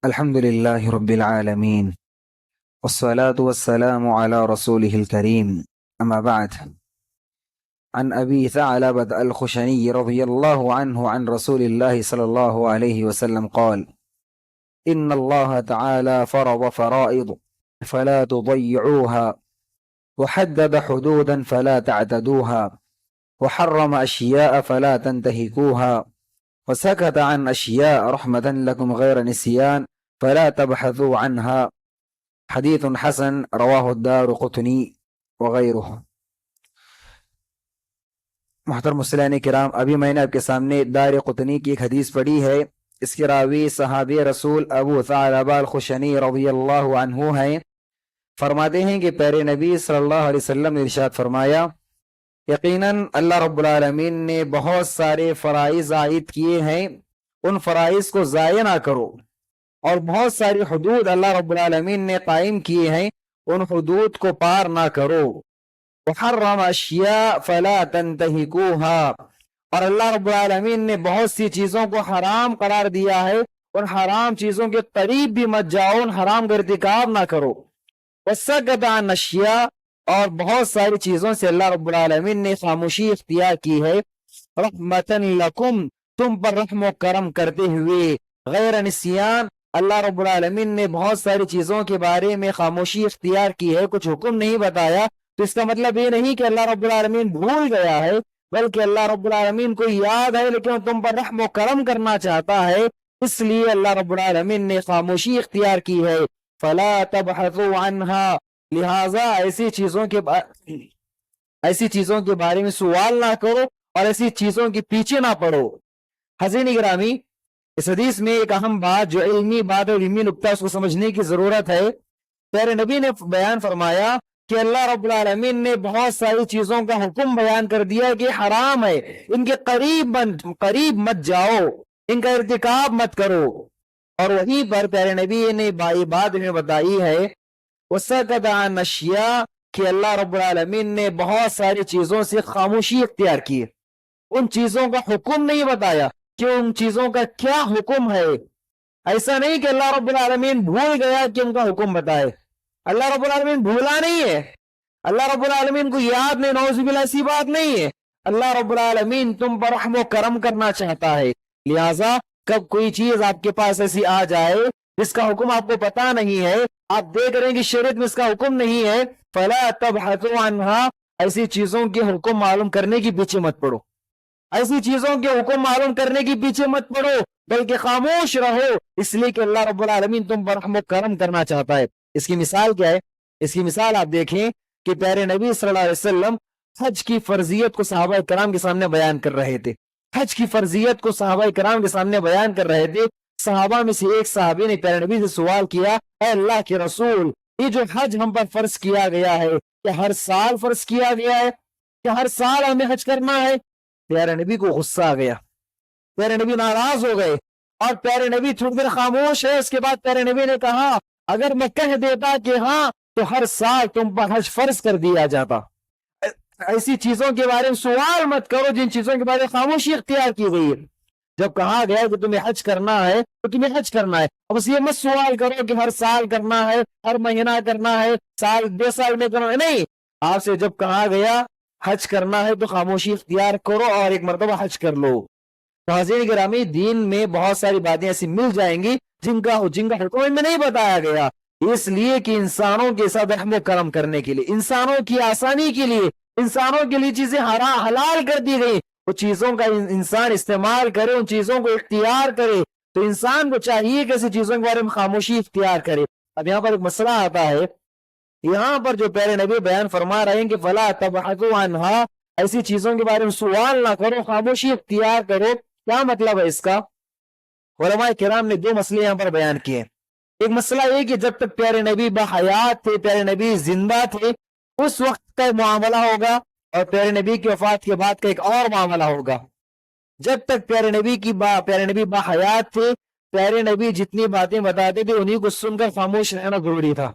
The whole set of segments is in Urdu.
الحمد لله رب العالمين، والصلاة والسلام على رسوله الكريم. أما بعد، عن أبي ثعلبة الخشني رضي الله عنه عن رسول الله صلى الله عليه وسلم قال: إن الله تعالى فرض فرائض فلا تضيعوها، وحدد حدودا فلا تعتدوها، وحرم أشياء فلا تنتهكوها، وسكت عن أشياء رحمة لكم غير نسيان فلا تبحثوا عنها. حدیث حسن رواہ الدارقطنی وغیرہ۔ محترم مصلیان کرام، ابھی میں نے آپ کے سامنے دارقطنی کی ایک حدیث پڑھی ہے۔ اس کے راوی صحابی رسول ابو ثعلبہ الخشنی رضی اللہ عنہ ہیں۔ فرماتے ہیں کہ پیارے نبی صلی اللہ علیہ وسلم نے ارشاد فرمایا، یقیناً اللہ رب العالمین نے بہت سارے فرائض عائد کیے ہیں، ان فرائض کو ضائع نہ کرو، اور بہت ساری حدود اللہ رب العالمین نے قائم کیے ہیں، ان حدود کو پار نہ کرو۔ وحرم اشیاء فلا تنتہکوها، اور اللہ رب العالمین نے بہت سی چیزوں کو حرام قرار دیا ہے، ان حرام چیزوں کے قریب بھی مت جاؤ، ان حرام کا ارتکاب نہ کرو۔ وسکت عن اشیاء، اور بہت ساری چیزوں سے اللہ رب العالمین نے خاموشی اختیار کی ہے، رحمتا لکم، تم پر رحم و کرم کرتے ہوئے، غیر نسیان، اللہ رب العالمین نے بہت ساری چیزوں کے بارے میں خاموشی اختیار کی ہے، کچھ حکم نہیں بتایا، تو اس کا مطلب یہ نہیں کہ اللہ رب العالمین بھول گیا ہے، بلکہ اللہ رب العالمین کو یاد ہے لیکن تم پر رحم و کرم کرنا چاہتا ہے، اس لیے اللہ رب العالمین نے خاموشی اختیار کی ہے۔ فلا تبحثوا عنها، لہذا ایسی چیزوں کے بارے میں سوال نہ کرو اور ایسی چیزوں کے پیچھے نہ پڑو۔ حضرین گرامی، اس حدیث میں ایک اہم بات، جو علمی بات اور علمی نکتہ، اس کو سمجھنے کی ضرورت ہے۔ پیارے نبی نے بیان فرمایا کہ اللہ رب العالمین نے بہت ساری چیزوں کا حکم بیان کر دیا کہ حرام ہے، ان کے قریب مت جاؤ، ان کا ارتکاب مت کرو، اور وہیں پر پیارے نبی نے بات ہمیں بتائی ہے، وسکت عن اشیاء، کہ اللہ رب العالمین نے بہت ساری چیزوں سے خاموشی اختیار کی، ان چیزوں کا حکم نہیں بتایا کہ ان چیزوں کا کیا حکم ہے۔ ایسا نہیں کہ اللہ رب العالمین بھول گیا کہ ان کا حکم بتائے، اللہ رب العالمین بھولا نہیں ہے، اللہ رب العالمین کو یاد نہیں، نعوذ باللہ، ایسی بات نہیں ہے۔ اللہ رب العالمین تم پر رحم و کرم کرنا چاہتا ہے، لہٰذا کب کوئی چیز آپ کے پاس ایسی آ جائے جس کا حکم آپ کو پتا نہیں ہے، آپ دیکھ رہے ہیں کہ شریعت میں اس کا حکم نہیں ہے، فلا تبحثوا عنها، ایسی چیزوں کے حکم معلوم کرنے کی پیچھے مت پڑو، ایسی چیزوں کے حکم معلوم کرنے کی پیچھے مت پڑو، بلکہ خاموش رہو، اس لیے کہ اللہ رب العالمین تم پر رحم و کرم کرنا چاہتا ہے۔ اس کی مثال کیا ہے؟ اس کی مثال آپ دیکھیں کہ پیارے نبی صلی اللہ علیہ وسلم حج کی فرضیت کو صحابہ کرام کے سامنے بیان کر رہے تھے، حج کی فرضیت کو صحابہ کرام کے سامنے بیان کر رہے تھے۔ صحابہ میں سے ایک صحابی نے پیارے نبی سے سوال کیا، اے اللہ کے رسول، یہ جو حج ہم پر فرض کیا گیا ہے، کیا ہر سال فرض کیا گیا ہے؟ کیا ہر سال ہمیں حج کرنا ہے؟ پیارے نبی کو غصہ آ گیا، پیارے نبی ناراض ہو گئے، اور پیارے نبی تھوڑی دیر خاموش ہے۔ اس کے بعد پیارے نبی نے کہا، اگر میں کہہ دیتا کہ ہاں تو ہر سال تم پر حج فرض کر دیا جاتا۔ ایسی چیزوں کے بارے میں سوال مت کرو جن چیزوں کے بارے میں خاموشی اختیار کی گئی ہے۔ جب کہا گیا کہ تمہیں حج کرنا ہے تو تمہیں حج کرنا ہے، اب بس یہ مت سوال کرو کہ ہر سال کرنا ہے، ہر مہینہ کرنا ہے، سال 2 سال میں کرنا ہے، نہیں، آپ سے جب کہا گیا حج کرنا ہے تو خاموشی اختیار کرو اور ایک مرتبہ حج کر لو۔ تو حضرین گرامی، دین میں بہت ساری باتیں ایسی مل جائیں گی جن کا حکم میں نہیں بتایا گیا، اس لیے کہ انسانوں کے ساتھ رحم و کرم کرنے کے لیے، انسانوں کی آسانی کے لیے، انسانوں کے لیے چیزیں حلال کر دی گئی، وہ چیزوں کا انسان استعمال کرے، ان چیزوں کو اختیار کرے، تو انسان کو چاہیے کہ ایسی چیزوں کے بارے میں خاموشی اختیار کرے۔ اب یہاں پر ایک مسئلہ آتا ہے، یہاں پر جو پیارے نبی بیان فرما رہے ہیں کہ فلا تبحثوا عنها، ایسی چیزوں کے بارے میں سوال نہ کرو، خاموشی اختیار کرو، کیا مطلب ہے اس کا؟ علماء کرام نے 2 مسئلے یہاں پر بیان کیے۔ ایک مسئلہ یہ کہ جب تک پیارے نبی بحیات تھے، پیارے نبی زندہ تھے، اس وقت کا معاملہ ہوگا، اور پیارے نبی کی وفات کے بعد کا ایک اور معاملہ ہوگا۔ جب تک پیارے نبی بحیات تھے، پیارے نبی جتنی باتیں بتاتے تھے انہیں کو سن کر خاموش رہنا ضروری تھا،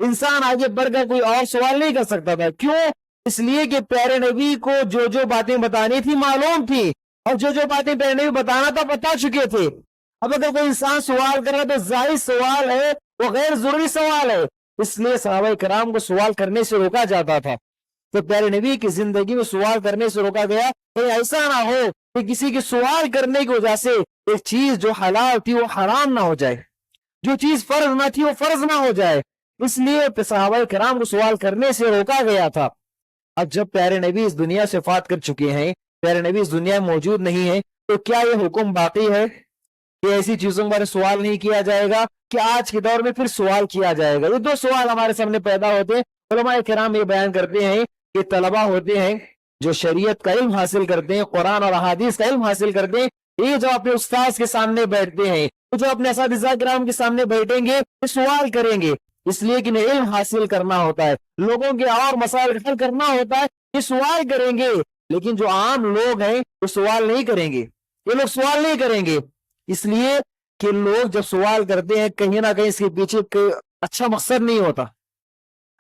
انسان آگے بڑھ کر کوئی اور سوال نہیں کر سکتا تھا۔ کیوں؟ اس لیے کہ پیارے نبی کو جو باتیں بتانی تھی معلوم تھی، اور جو باتیں پیارے نبی بتانا تھا بتا چکے تھے۔ اب اگر کوئی انسان سوال کر رہا ہے تو ظاہر سوال ہے وہ غیر ضروری سوال ہے، اس لیے صحابہ کرام کو سوال کرنے سے روکا جاتا تھا۔ تو پیارے نبی کی زندگی میں سوال کرنے سے روکا گیا، کہیں ایسا نہ ہو کہ کسی کے سوال کرنے کی وجہ سے ایک چیز جو حلال تھی وہ حرام نہ ہو جائے، جو چیز فرض نہ تھی وہ فرض نہ ہو جائے، اس لیے صحابہ کرام کو سوال کرنے سے روکا گیا تھا۔ اب جب پیارے نبی اس دنیا سے وفات کر چکے ہیں، پیارے نبی اس دنیا میں موجود نہیں ہے، تو کیا یہ حکم باقی ہے کہ ایسی چیزوں کے بارے میں سوال نہیں کیا جائے گا کہ آج کے دور میں پھر سوال کیا جائے گا؟ یہ دو سوال ہمارے سامنے پیدا ہوتے ہیں۔ علماء کرام یہ بیان کرتے ہیں کہ طلبہ ہوتے ہیں جو شریعت کا علم حاصل کرتے ہیں، قرآن اور احادیث کا علم حاصل کرتے ہیں، یہ جو اپنے استاذ کے سامنے بیٹھتے ہیں، جو اپنے اساتذہ کرام کے سامنے بیٹھیں گے یہ سوال کریں گے، اس لیے کہ انہیں علم حاصل کرنا ہوتا ہے، لوگوں کے اور مسائل حل کرنا ہوتا ہے، یہ سوال کریں گے۔ لیکن جو عام لوگ ہیں وہ سوال نہیں کریں گے، یہ لوگ سوال نہیں کریں گے، اس لیے کہ لوگ جب سوال کرتے ہیں کہیں نہ کہیں اس کے پیچھے اچھا مقصد نہیں ہوتا،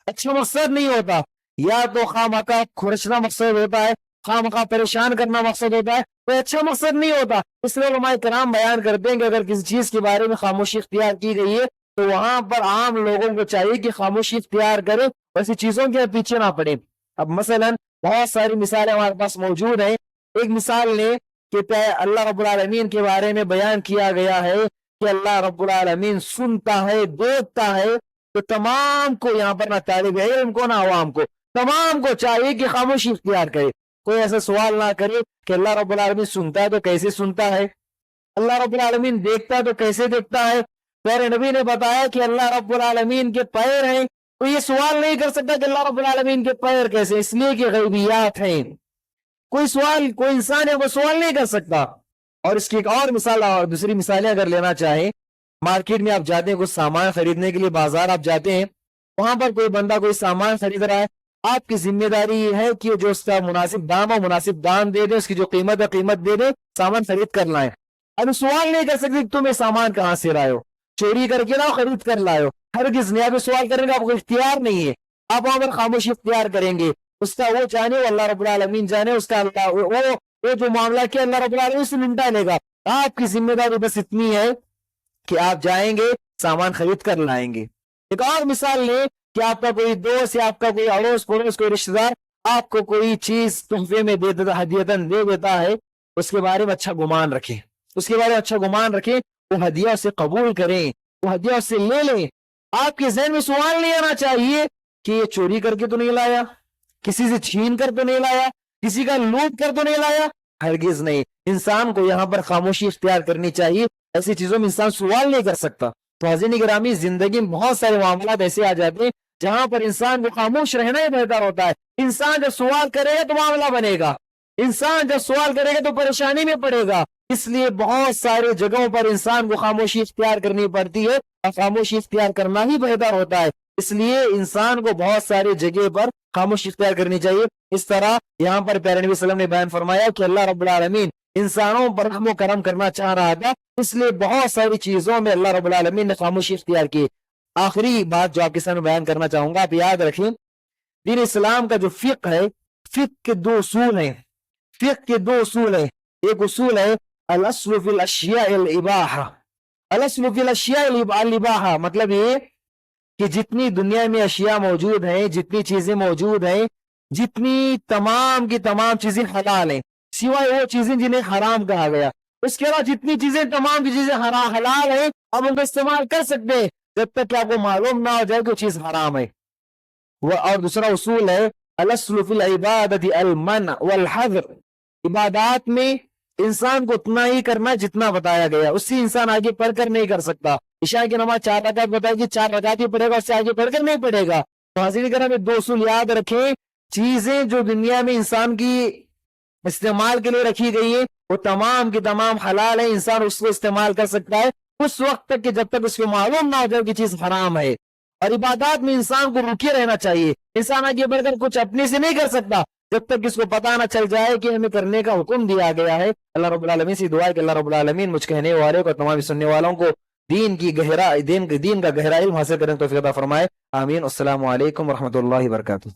اچھا مقصد نہیں ہوتا، یا تو خواہ کھرچنا مقصد ہوتا ہے، خواہ پریشان کرنا مقصد ہوتا ہے، کوئی اچھا مقصد نہیں ہوتا۔ اس لیے علماء کرام بیان کرتے ہیں کہ اگر کسی چیز کے بارے میں خاموشی اختیار کی گئی ہے تو وہاں پر عام لوگوں کو چاہیے کہ خاموشی اختیار کرے، ایسی چیزوں کے پیچھے نہ پڑے۔ اب مثلا بہت ساری مثالیں ہمارے پاس موجود ہیں۔ ایک مثال نے کہ اللہ رب العالمین کے بارے میں بیان کیا گیا ہے کہ اللہ رب العالمین سنتا ہے، دیکھتا ہے، تو تمام کو یہاں پر نہ طالب علم کو نہ عوام کو، تمام کو چاہیے کہ خاموشی اختیار کرے، کوئی ایسا سوال نہ کرے کہ اللہ رب العالمین سنتا ہے تو کیسے سنتا ہے، اللہ رب العالمین دیکھتا ہے تو کیسے دیکھتا ہے۔ پیارے نبی نے بتایا کہ اللہ رب العالمین کے پیر ہیں، تو یہ سوال نہیں کر سکتا کہ اللہ رب العالمین کے پیر کیسے، اس لیے کہ غیبیات ہیں، کوئی سوال، کوئی انسان ہے وہ سوال نہیں کر سکتا۔ اور اس کی ایک اور مثال، اور دوسری مثالیں اگر لینا چاہیں، مارکیٹ میں آپ جاتے ہیں کچھ سامان خریدنے کے لیے، بازار آپ جاتے ہیں، وہاں پر کوئی بندہ کوئی سامان خرید رہا ہے، آپ کی ذمہ داری یہ ہے کہ جو اس کا مناسب دام ہو مناسب دام دے دیں، اس کی جو قیمت ہے قیمت دے دیں، سامان خرید کر لائیں۔ اب سوال نہیں کر سکتے تم یہ سامان کہاں سے لائے ہو، چوری کر کے لاؤ، خرید کر لائے ہو، ہرگز نہیں۔ آپ سوال کریں گے، آپ کو اختیار نہیں ہے، آپ وہاں پر خاموشی اختیار کریں گے، اس کا وہ جانے، وہ اللہ رب العالمین جانے، اس کا وہ جو معاملہ کیا اللہ رب العالمین سے نمٹا لے گا۔ آپ کی ذمہ داری بس اتنی ہے کہ آپ جائیں گے، سامان خرید کر لائیں گے۔ ایک اور مثال لیں کہ آپ کا کوئی دوست یا آپ کا کوئی اڑوس پڑوس کوئی رشتہ دار آپ کو کوئی چیز تحفے میں دے دیتا، ہدیتاً دے دیتا ہے، اس کے بارے میں اچھا گمان رکھیں، اس کے بارے میں اچھا گمان رکھیں، وہ ہدیہ اسے قبول کریں، وہ ہدیہ اس سے لے لیں۔ آپ کے ذہن میں سوال نہیں آنا چاہیے کہ یہ چوری کر کے تو نہیں لایا، کسی سے چھین کر تو نہیں لایا، کسی کا لوٹ کر تو نہیں لایا، ہرگز نہیں۔ انسان کو یہاں پر خاموشی اختیار کرنی چاہیے، ایسی چیزوں میں انسان سوال نہیں کر سکتا۔ تو حاضرین گرامی، زندگی میں بہت سارے معاملات ایسے آ جاتے ہیں جہاں پر انسان کو خاموش رہنا ہی بہتر ہوتا ہے۔ انسان جب سوال کرے گا تو معاملہ بنے گا، انسان جب سوال کرے گا تو پریشانی میں پڑے گا، اس لیے بہت سارے جگہوں پر انسان کو خاموشی اختیار کرنی پڑتی ہے، اور خاموشی اختیار کرنا ہی بہتر ہوتا ہے۔ اس لیے انسان کو بہت ساری جگہ پر خاموشی اختیار کرنی چاہیے۔ اس طرح یہاں پر پیارے نبی صلی اللہ علیہ وسلم نے بیان فرمایا کہ اللہ رب العالمین انسانوں پر رحم و کرم کرنا چاہ رہا تھا، اس لیے بہت ساری چیزوں میں اللہ رب العالمین نے خاموشی اختیار کی۔ آخری بات جو آپ کے سامنے بیان کرنا چاہوں گا، آپ یاد رکھیں، دین اسلام کا جو فقہ ہے، فقہ کے دو اصول ہیں، فقہ کے دو اصول ہیں۔ ایک اصول ہے الاصل فی الاشیاء الاباحہ، الاصل فی الاشیاء الاباحہ، مطلب یہ کہ جتنی دنیا میں اشیاء موجود ہیں، جتنی چیزیں موجود ہیں، جتنی تمام کی تمام چیزیں حلال ہیں، سوائے وہ چیزیں جنہیں حرام کہا گیا۔ اس کے علاوہ جتنی چیزیں، تمام کی چیزیں حلال ہیں، اب ان کو استعمال کر سکتے ہیں جب تک کہ آپ کو معلوم نہ ہو جائے کہ وہ چیز حرام ہے۔ اور دوسرا اصول ہے الاصل فی العبادۃ المنع والحظر، عبادات میں انسان کو اتنا ہی کرنا جتنا بتایا گیا، اس سے انسان آگے پڑھ کر نہیں کر سکتا۔ عشاء کی نماز 4 رکعت بتائے گی، 4 رکعت ہی پڑھے گا، اس سے آگے پڑھ کر نہیں پڑھے گا۔ تو حاضرین کرام، یہ دو اصول یاد رکھیں، چیزیں جو دنیا میں انسان کی استعمال کے لیے رکھی گئی ہیں وہ تمام کی تمام حلال ہیں، انسان اس کو استعمال کر سکتا ہے اس وقت تک کہ جب تک اس کو معلوم نہ ہو جائے کہ چیز حرام ہے۔ اور عبادات میں انسان کو رکے رہنا چاہیے، انسان آگے بڑھ کر کچھ اپنے سے نہیں کر سکتا جب تک اس کو پتہ نہ چل جائے کہ ہمیں کرنے کا حکم دیا گیا ہے۔ اللہ رب العالمین سے دعا ہے کہ اللہ رب العالمین مجھ کہنے والے کو، تمام سننے والوں کو دین کا گہرا علم حاصل کرنے کی توفیق عطا فرمائے۔ آمین۔ السلام علیکم ورحمۃ اللہ وبرکاتہ۔